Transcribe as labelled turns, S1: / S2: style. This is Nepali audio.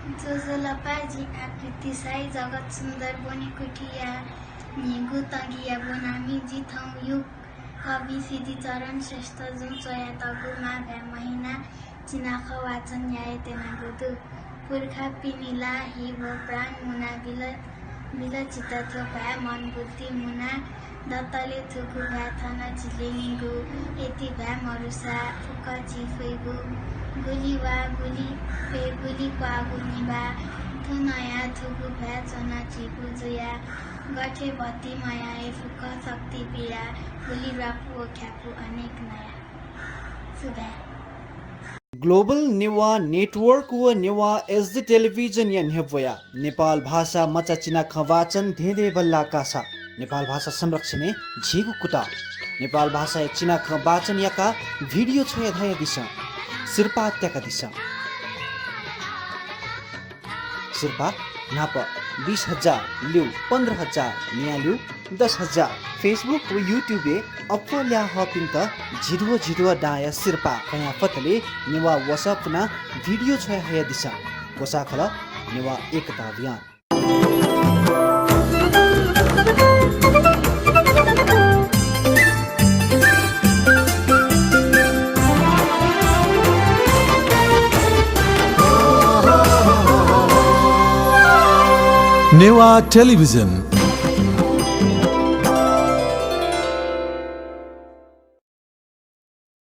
S1: जोजोलपाजी आकृति साई जगत सुन्दर बोनी कुठिया निगु तगिया बोनामी जिथौँ युग कवि सिद्धि चरण श्रेष्ठ जुन चोया तगुमा भ्या महिना चिनाख वाचन न्याय तेना गुदु पुर्खा पिनिला हि भो प्राण मुना बिल चित्त थो भ्या मन बुद्धि मुना दत्तले थुगु भ्या थन झिले निगु यति भ्या मरुसा फुक चिफैगु गुली वा गुली पे गुली क्वागु निबा थु नयाँ थुगु भ्या चना चिगु जुया गठे भत्ती माया ए फुक शक्ति पिया गुली रापु ख्यापु अनेक नयाँ सुभा
S2: ग्लोबल नेवा नेटवर्क व नेवा एसडी टेलिभिजन या नेभया नेपाल भाषा मचा चिना खवाचन धेदे बल्ला कासा नेपाल भाषा संरक्षण झिगु कुटा नेपाल भाषा चिना खवाचन याका भिडियो छोया धया दिशा सिर्पा त्याका दिशा सिर्पा नाप 20,000 लिउ 15,000 निया लिउ 10,000 फेसबुक व युट्युबे अपल्या हपिङ त झिडुवा डाया सिर्पा कया फतले नेवा वसपना भिडियो छोया हया दिशा कोसाखल नेवा एकता अभियान
S3: नेवा टेलिभिजन